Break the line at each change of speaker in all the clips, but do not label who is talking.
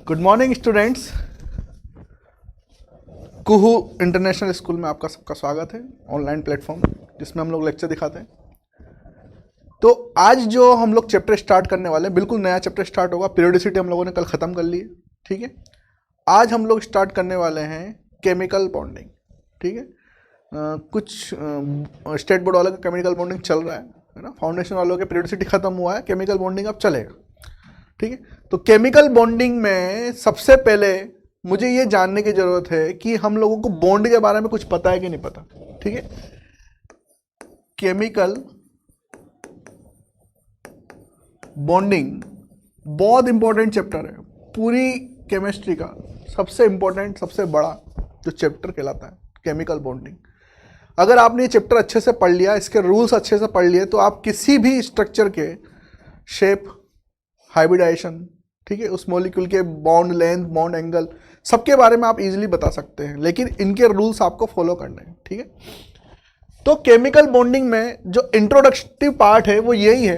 Good morning students. Kuhu international school में आपका सबका स्वागत है, ऑनलाइन प्लेटफॉर्म जिसमें हम लोग लेक्चर दिखाते हैं। तो आज जो हम लोग चैप्टर स्टार्ट करने वाले हैं, बिल्कुल नया चैप्टर स्टार्ट होगा। पीरियोडिसिटी हम लोगों ने कल ख़त्म कर ली है, ठीक है। आज हम लोग स्टार्ट करने वाले हैं केमिकल बॉन्डिंग, ठीक है। कुछ स्टेट बोर्ड वालों का केमिकल बॉन्डिंग चल रहा है ना, फाउंडेशन वालों के पीरियोडिसिटी ख़त्म हुआ है, केमिकल बॉन्डिंग अब चलेगा, ठीक है। तो केमिकल बॉन्डिंग में सबसे पहले मुझे ये जानने की ज़रूरत है कि हम लोगों को बॉन्ड के बारे में कुछ पता है कि नहीं पता, ठीक है। केमिकल बॉन्डिंग बहुत इंपॉर्टेंट चैप्टर है, पूरी केमिस्ट्री का सबसे इंपॉर्टेंट, सबसे बड़ा जो चैप्टर कहलाता है केमिकल बॉन्डिंग। अगर आपने ये चैप्टर अच्छे से पढ़ लिया, इसके रूल्स अच्छे से पढ़ लिए, तो आप किसी भी स्ट्रक्चर के शेप, हाइब्रिडाइजेशन, ठीक है, उस मॉलिक्यूल के बॉन्ड लेंथ, बॉन्ड एंगल, सबके बारे में आप इजीली बता सकते हैं। लेकिन इनके रूल्स आपको फॉलो करने हैं, ठीक है। तो केमिकल बॉन्डिंग में जो इंट्रोडक्टिव पार्ट है वो यही है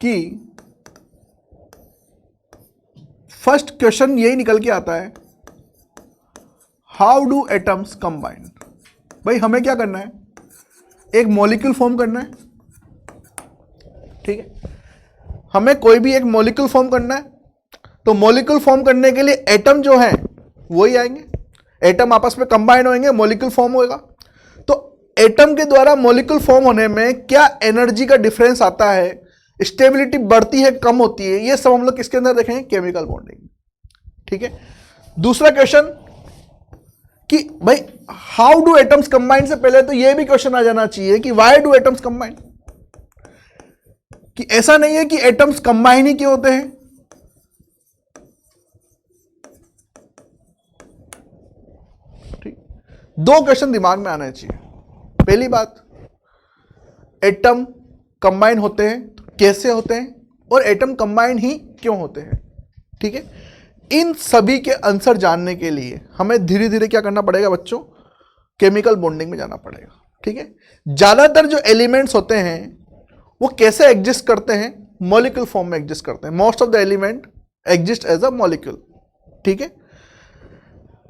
कि फर्स्ट क्वेश्चन यही निकल के आता है, हाउ डू एटम्स कंबाइन। भाई हमें क्या करना है, एक मॉलिक्यूल फॉर्म करना है, ठीक है। हमें कोई भी एक मॉलिक्यूल फॉर्म करना है, तो मॉलिक्यूल फॉर्म करने के लिए एटम जो है वही आएंगे, एटम आपस में कंबाइन होंगे, मॉलिक्यूल फॉर्म होगा। तो एटम के द्वारा मॉलिक्यूल फॉर्म होने में क्या एनर्जी का डिफरेंस आता है, स्टेबिलिटी बढ़ती है, कम होती है, ये सब हम लोग किसके अंदर देखेंगे, केमिकल बॉन्डिंग, ठीक है। दूसरा क्वेश्चन कि भाई हाउ डू एटम्स कंबाइन से पहले तो ये भी क्वेश्चन आ जाना चाहिए कि व्हाई डू एटम्स कंबाइन, कि ऐसा नहीं है कि एटम्स कंबाइन ही क्यों होते हैं। ठीक, दो क्वेश्चन दिमाग में आना चाहिए। पहली बात, एटम कंबाइन होते हैं तो कैसे होते हैं, और एटम कंबाइन ही क्यों होते हैं, ठीक है। इन सभी के आंसर जानने के लिए हमें धीरे धीरे क्या करना पड़ेगा बच्चों, केमिकल बॉन्डिंग में जाना पड़ेगा, ठीक है। ज्यादातर जो एलिमेंट्स होते हैं वो कैसे एग्जिस्ट करते हैं, मॉलिक्यूल फॉर्म में एग्जिस्ट करते हैं। Most of the element exist as a molecule, ठीक है,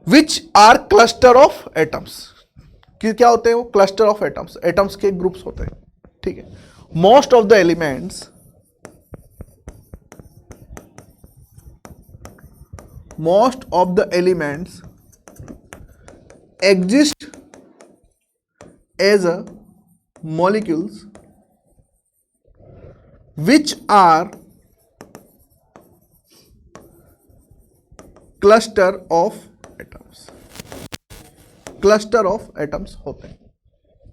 which are cluster of atoms. क्या होते हैं वो, क्लस्टर ऑफ एटम्स, एटम्स के ग्रुप्स होते हैं, ठीक है। Most of the elements, most of the elements exist as a molecules which are cluster of atoms, cluster of atoms होते हैं,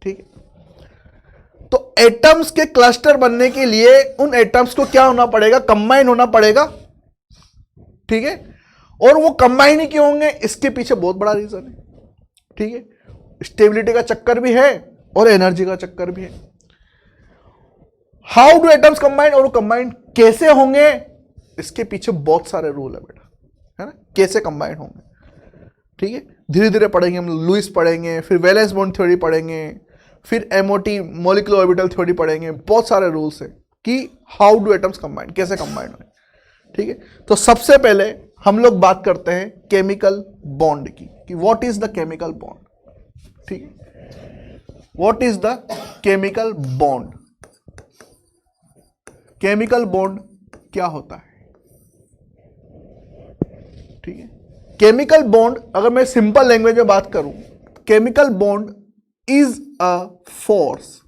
ठीक है। तो एटम्स के क्लस्टर बनने के लिए उन एटम्स को क्या होना पड़ेगा, कंबाइन होना पड़ेगा, ठीक है। और वो कंबाइन ही क्यों होंगे, इसके पीछे बहुत बड़ा रीजन है, ठीक है। स्टेबिलिटी का चक्कर भी है और एनर्जी का चक्कर भी है। हाउ डू एटम्स कंबाइन, और कंबाइन कैसे होंगे, इसके पीछे बहुत सारे रूल है बेटा, है ना, कैसे कंबाइन होंगे, ठीक है। धीरे धीरे पढ़ेंगे हम, लुईस पढ़ेंगे, फिर वैलेंस बॉन्ड थ्योरी पढ़ेंगे, फिर एमओटी मॉलिक्यूलर ऑर्बिटल थ्योरी पढ़ेंगे। बहुत सारे रूल्स है कि हाउ डू एटम्स कंबाइन, कैसे कंबाइन होंगे, ठीक है। तो सबसे पहले हम लोग बात करते हैं केमिकल बॉन्ड की, कि what is the chemical bond, ठीक है। What is the chemical bond, chemical bond क्या होता है, ठीक है। केमिकल बॉन्ड, अगर मैं सिंपल लैंग्वेज में बात करूं, chemical bond is a force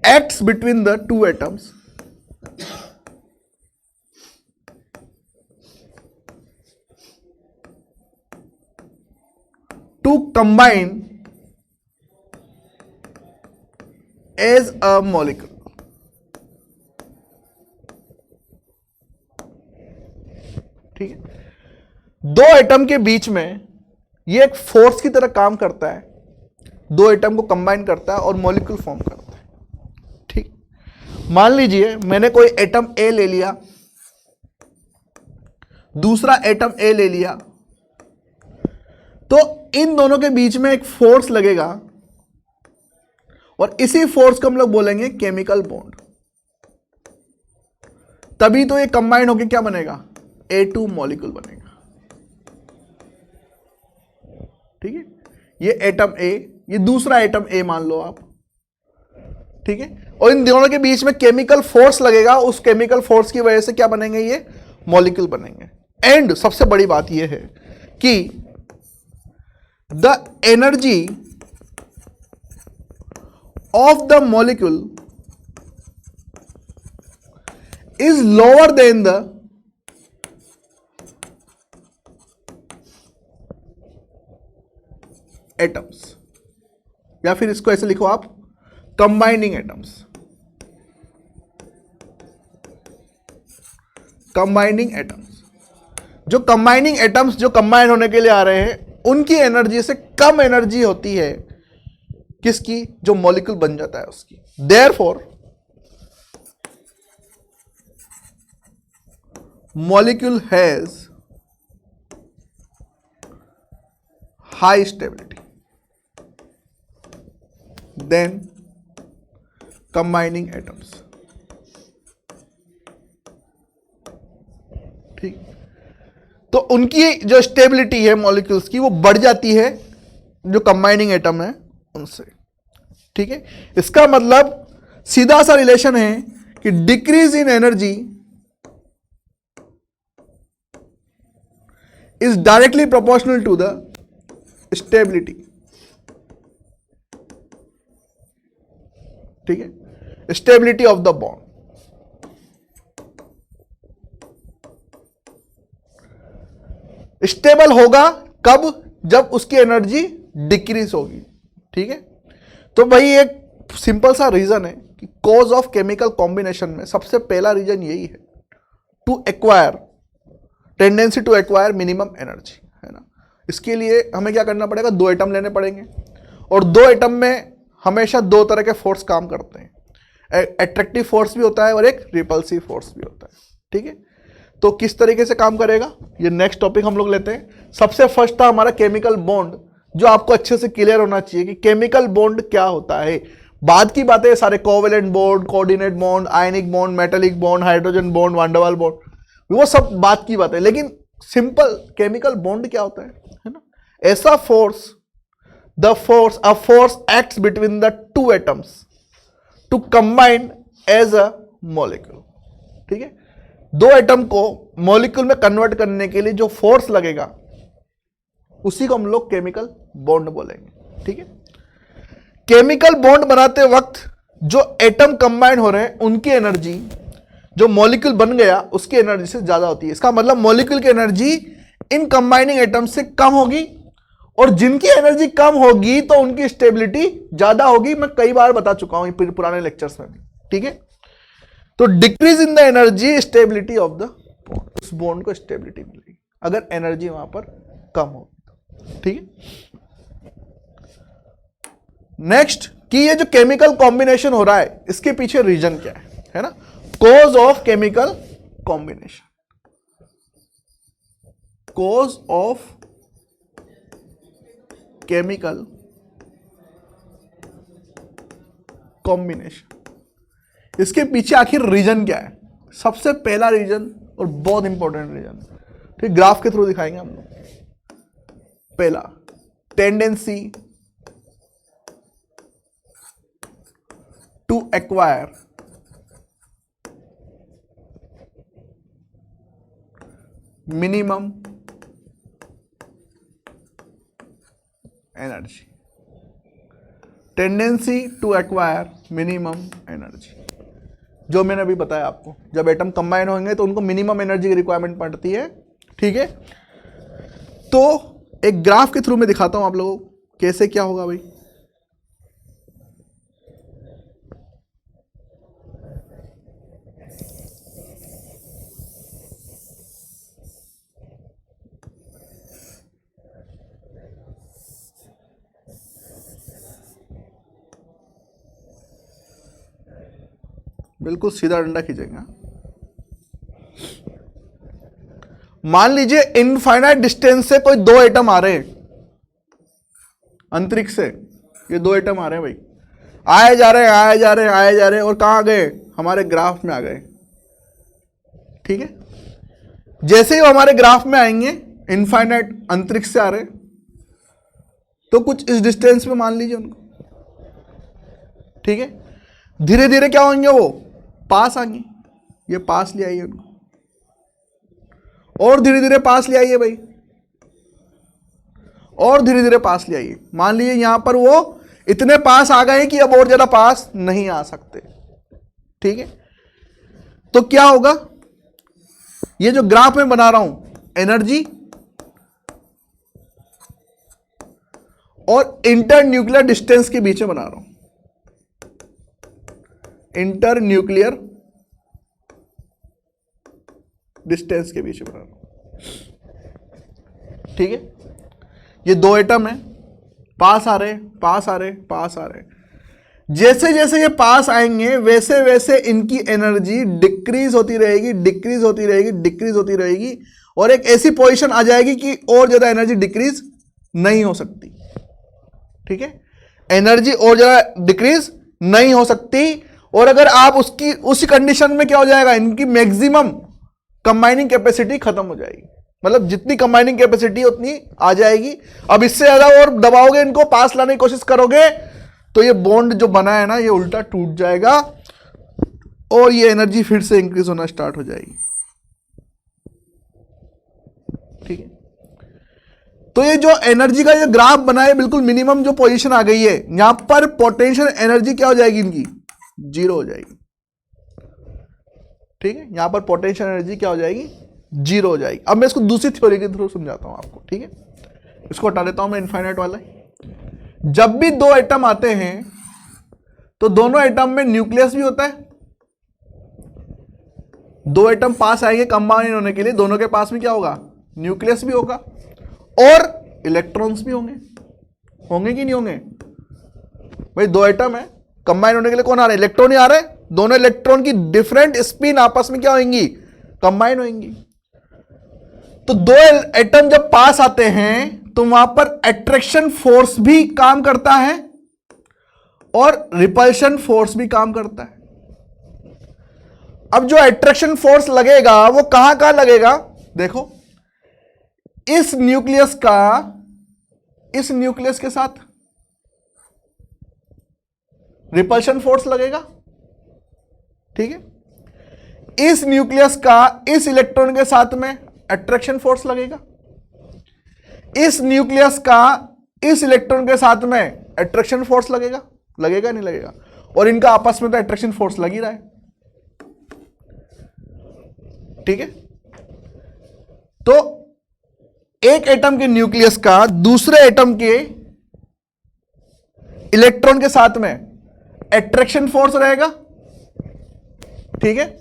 acts between the two atoms to combine as a molecule, ठीक है। दो एटम के बीच में ये एक फोर्स की तरह काम करता है, दो एटम को कंबाइन करता है और मॉलिक्यूल फॉर्म करता है, ठीक। मान लीजिए मैंने कोई एटम ए ले लिया, दूसरा एटम ए ले लिया, तो इन दोनों के बीच में एक फोर्स लगेगा और इसी फोर्स को हम लोग बोलेंगे केमिकल बॉन्ड। तभी तो ये कंबाइन होके क्या बनेगा, A2 मॉलिक्यूल बनेगा। ठीक है, ये एटम A, ये दूसरा एटम A मान लो आप। ठीक है, और इन दोनों के बीच में केमिकल फोर्स लगेगा, उस केमिकल फोर्स की वजह से क्या बनेंगे, ये मॉलिक्यूल बनेंगे। एंड सबसे बड़ी बात यह है कि the energy of the molecule is lower than the atoms, या फिर इसको ऐसे लिखो आप, कंबाइनिंग एटम्स। कंबाइनिंग एटम्स, जो कंबाइनिंग एटम्स जो कंबाइन होने के लिए आ रहे हैं, उनकी एनर्जी से कम एनर्जी होती है किसकी, जो मॉलिक्यूल बन जाता है उसकी। Therefore molecule has high stability than combining atoms. ठीक, तो उनकी जो स्टेबिलिटी है मॉलिक्यूल्स की, वो बढ़ जाती है जो कंबाइनिंग एटम है उनसे। ठीक है, इसका मतलब सीधा सा रिलेशन है कि decrease in energy is directly proportional to the stability. ठीक है, stability of the bond. Stable होगा कब, जब उसकी एनर्जी डिक्रीज होगी। ठीक है, तो भाई एक सिंपल सा रीजन है कि कॉज ऑफ केमिकल कॉम्बिनेशन में सबसे पहला रीजन यही है, to acquire, tendency to acquire minimum energy, है ना। इसके लिए हमें क्या करना पड़ेगा, दो एटम लेने पड़ेंगे, और दो एटम में हमेशा दो तरह के फोर्स काम करते हैं, एट्रैक्टिव फोर्स भी होता है और एक रिपल्सिव फोर्स भी होता है। ठीक है, तो किस तरीके से काम करेगा, ये नेक्स्ट टॉपिक हम लोग लेते हैं। सबसे फर्स्ट था हमारा केमिकल बॉन्ड, जो आपको अच्छे से क्लियर होना चाहिए कि केमिकल बॉन्ड क्या होता है। बाद की बातें सारे covalent bond, coordinate bond, ionic bond, metallic bond, hydrogen bond, van der Waals bond, वो सब बात की बात है, लेकिन सिंपल केमिकल बॉन्ड क्या होता है ना। ऐसा force, the force, a force acts between the two atoms to combine as a molecule. ठीक है, दो एटम को मॉलिक्यूल में कन्वर्ट करने के लिए जो फोर्स लगेगा, उसी को हम लोग केमिकल बॉन्ड बोलेंगे। ठीक है, केमिकल बॉन्ड बनाते वक्त जो एटम कंबाइन हो रहे हैं, उनकी एनर्जी जो मॉलिक्यूल बन गया उसकी एनर्जी से ज्यादा होती है। इसका मतलब मॉलिक्यूल की एनर्जी इन कंबाइनिंग एटम से कम होगी, और जिनकी एनर्जी कम होगी तो उनकी स्टेबिलिटी ज्यादा होगी। मैं कई बार बता चुका हूं पुराने लेक्चर्स में भी। ठीक है, तो decrease in the energy, stability of the bond, उस बॉन्ड को स्टेबिलिटी मिलेगी अगर एनर्जी वहां पर कम होगी। ठीक है, नेक्स्ट कि ये जो केमिकल कॉम्बिनेशन हो रहा है, इसके पीछे रीजन क्या है ना, cause of chemical combination, cause of chemical combination, इसके पीछे आखिर रीजन क्या है। सबसे पहला रीजन और बहुत इंपॉर्टेंट रीजन, ठीक, ग्राफ के थ्रू दिखाएंगे हम लोग। पहला, tendency to acquire minimum energy, tendency to acquire minimum energy, जो मैंने अभी बताया आपको, जब एटम कंबाइन होंगे तो उनको मिनिमम एनर्जी की रिक्वायरमेंट पड़ती है। ठीक है, तो एक ग्राफ के थ्रू में दिखाता हूं आप लोगों को कैसे क्या होगा भाई। बिल्कुल सीधा डंडा खींचेगा। मान लीजिए इनफाइनाइट डिस्टेंस से कोई दो एटम आ रहे हैं अंतरिक्ष से, ये दो एटम आ रहे हैं भाई, आए जा रहे हैं, आए जा रहे हैं, आए जा रहे हैं, और कहां आ गए, हमारे ग्राफ में आ गए। ठीक है, जैसे ही वो हमारे ग्राफ में आएंगे, इनफाइनाइट अंतरिक्ष से आ रहे, तो कुछ इस डिस्टेंस पे मान लीजिए उनको, ठीक है, धीरे धीरे क्या होंगे, वो पास आएंगे, ये पास ले आइए उनको, और धीरे धीरे पास ले आइए भाई, और धीरे धीरे पास ले आइए। मान लीजिए यहां पर वो इतने पास आ गए कि अब और ज्यादा पास नहीं आ सकते, ठीक है। तो क्या होगा, ये जो ग्राफ में बना रहा हूं, एनर्जी और इंटर न्यूक्लियर डिस्टेंस के बीच में बना रहा हूं, इंटर न्यूक्लियर डिस्टेंस के बीच में बना रहा हूं, ठीक है। ये दो एटम है, पास आ रहे पास आ रहे पास आ रहे, जैसे जैसे ये पास आएंगे वैसे वैसे इनकी एनर्जी डिक्रीज होती रहेगी, डिक्रीज होती रहेगी, डिक्रीज होती रहेगी, और एक ऐसी पोजीशन आ जाएगी कि और ज्यादा एनर्जी डिक्रीज नहीं हो सकती, ठीक है। एनर्जी और ज्यादा डिक्रीज नहीं हो सकती, और अगर आप उसकी उसी कंडीशन में क्या हो जाएगा, इनकी मैक्सिमम कंबाइनिंग कैपेसिटी खत्म हो जाएगी, मतलब जितनी कंबाइनिंग कैपेसिटी उतनी आ जाएगी। अब इससे ज्यादा और दबाओगे, इनको पास लाने की कोशिश करोगे, तो ये बॉन्ड जो बना है ना, ये उल्टा टूट जाएगा और ये एनर्जी फिर से इंक्रीज होना स्टार्ट हो जाएगी, ठीक है। तो ये जो एनर्जी का जो ग्राफ बना है, बिल्कुल मिनिमम जो पोजीशन आ गई है, यहां पर पोटेंशियल एनर्जी क्या हो जाएगी, इनकी जीरो हो जाएगी, ठीक है। यहां पर पोटेंशियल एनर्जी क्या हो जाएगी, जीरो हो जाएगी। अब मैं इसको दूसरी थ्योरी के थ्रू समझाता हूं आपको, ठीक है। इसको हटा देता हूं मैं, इनफाइनाइट वाला। जब भी दो एटम आते हैं तो दोनों एटम में न्यूक्लियस भी होता है, दो एटम पास आएंगे कंबाइन होने के लिए, दोनों के पास में क्या होगा, न्यूक्लियस भी होगा, और इलेक्ट्रॉन्स भी होंगे, होंगे कि नहीं होंगे भाई। दो एटम है, कंबाइन होने के लिए कौन आ रहा है, इलेक्ट्रॉन ही आ रहा है, दोनों इलेक्ट्रॉन की डिफरेंट स्पिन आपस में क्या होंगी, कंबाइन होंगी। तो दो एटम जब पास आते हैं तो वहां पर अट्रैक्शन फोर्स भी काम करता है और रिपल्शन फोर्स भी काम करता है। अब जो अट्रैक्शन फोर्स लगेगा वो कहां कहां लगेगा, देखो, इस न्यूक्लियस के साथ रिपल्शन फोर्स लगेगा, ठीक है। इस न्यूक्लियस का इस इलेक्ट्रॉन के साथ में अट्रैक्शन फोर्स लगेगा, इस न्यूक्लियस का इस इलेक्ट्रॉन के साथ में अट्रैक्शन फोर्स लगेगा, लगेगा नहीं लगेगा, और इनका आपस में तो अट्रैक्शन फोर्स लग ही रहा है, ठीक है। तो एक एटम के न्यूक्लियस का दूसरे एटम के इलेक्ट्रॉन के साथ में अट्रैक्शन फोर्स रहेगा, ठीक है,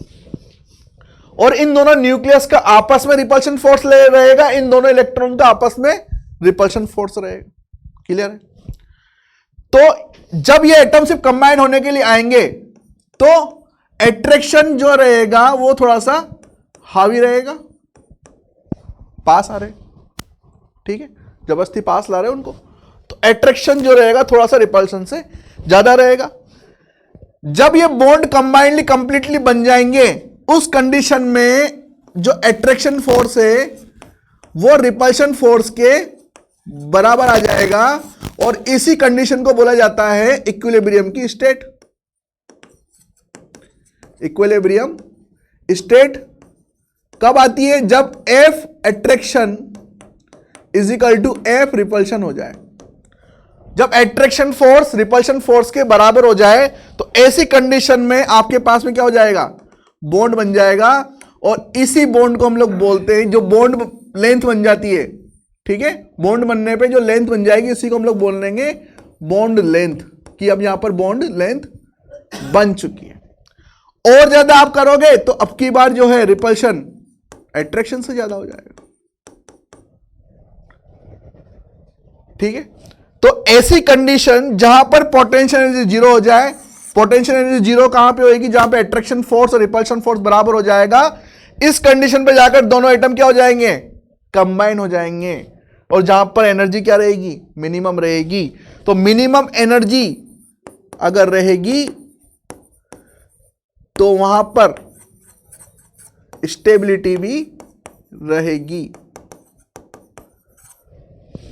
और इन दोनों न्यूक्लियस का आपस में रिपल्शन फोर्स रहेगा, इन दोनों इलेक्ट्रॉन का आपस में रिपल्शन फोर्स रहेगा, क्लियर है। तो जब ये एटम सिर्फ कंबाइन होने के लिए आएंगे तो अट्रैक्शन जो रहेगा वो थोड़ा सा हावी रहेगा, पास आ रहे, ठीक है, जबरदस्ती पास ला रहे उनको, तो अट्रैक्शन जो रहेगा थोड़ा सा रिपल्शन से ज्यादा रहेगा। जब ये बॉन्ड कंबाइनली कंप्लीटली बन जाएंगे, उस कंडीशन में जो अट्रैक्शन फोर्स है वो रिपल्शन फोर्स के बराबर आ जाएगा, और इसी कंडीशन को बोला जाता है इक्विलिब्रियम की स्टेट। इक्विलिब्रियम स्टेट कब आती है, जब F attraction is equal to F repulsion हो जाए। जब अट्रैक्शन फोर्स रिपल्शन फोर्स के बराबर हो जाए तो ऐसी कंडीशन में आपके पास में क्या हो जाएगा, बॉन्ड बन जाएगा, और इसी बॉन्ड को हम लोग बोलते हैं, जो बॉन्ड लेंथ बन जाती है, ठीक है, बॉन्ड बनने पे जो लेंथ बन जाएगी इसी को हम लोग बोल देंगे बॉन्ड लेंथ, कि अब यहां पर बॉन्ड लेंथ बन चुकी है। और ज्यादा आप करोगे तो अब की बार जो है रिपल्शन अट्रैक्शन से ज्यादा हो जाएगा, ठीक है। तो ऐसी कंडीशन जहां पर पोटेंशियल एनर्जी जीरो हो जाए, पोटेंशियल एनर्जी जीरो कहां पे होगी, जहां पे अट्रैक्शन फोर्स और रिपल्शन फोर्स बराबर हो जाएगा, इस कंडीशन पे जाकर दोनों एटम क्या हो जाएंगे, कंबाइन हो जाएंगे, और जहां पर एनर्जी क्या रहेगी, मिनिमम रहेगी। तो मिनिमम एनर्जी अगर रहेगी तो वहां पर स्टेबिलिटी भी रहेगी,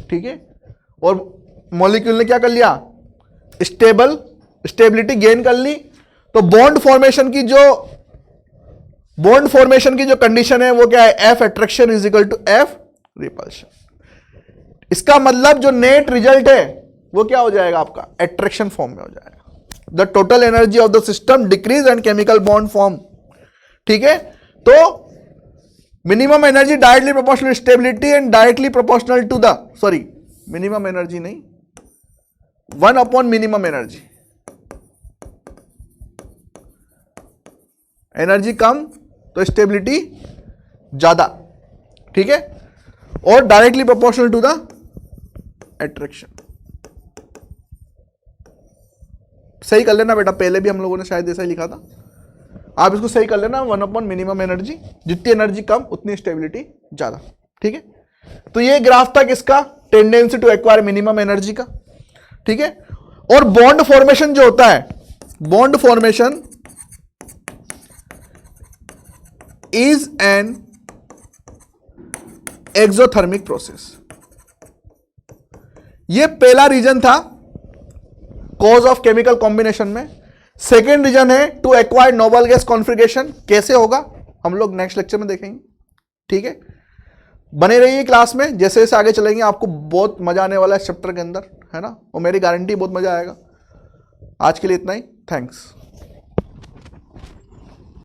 ठीक है। और मॉलिक्यूल ने क्या कर लिया, स्टेबिलिटी गेन कर ली, तो बॉन्ड फॉर्मेशन की जो कंडीशन है वो क्या है, F attraction is equal to F repulsion. इसका मतलब जो नेट रिजल्ट है वो क्या हो जाएगा आपका, अट्रैक्शन फॉर्म में हो जाएगा। The total energy of the system decrease and chemical bond form, ठीक है। तो minimum energy directly proportional stability and directly proportional to the, sorry minimum energy नहीं, 1 अपॉन मिनिमम एनर्जी, एनर्जी कम तो स्टेबिलिटी ज्यादा, ठीक है, और directly proportional to the attraction. सही कर लेना बेटा, पहले भी हम लोगों ने शायद ऐसा ही लिखा था, आप इसको सही कर लेना, 1 अपॉन मिनिमम एनर्जी, जितनी एनर्जी कम उतनी स्टेबिलिटी ज्यादा, ठीक है। तो ये ग्राफ था किसका, tendency to acquire minimum energy का, ठीक है। और बॉन्ड फॉर्मेशन जो होता है, bond formation is an exothermic process. ये पहला रीजन था कॉज ऑफ केमिकल कॉम्बिनेशन में। सेकेंड रीजन है to acquire noble gas configuration, कैसे होगा हम लोग नेक्स्ट लेक्चर में देखेंगे, ठीक है। बने रहिए क्लास में, जैसे जैसे आगे चलेंगे आपको बहुत मजा आने वाला है इस चैप्टर के अंदर, है ना, और मेरी गारंटी बहुत मजा आएगा। आज के लिए इतना ही, थैंक्स।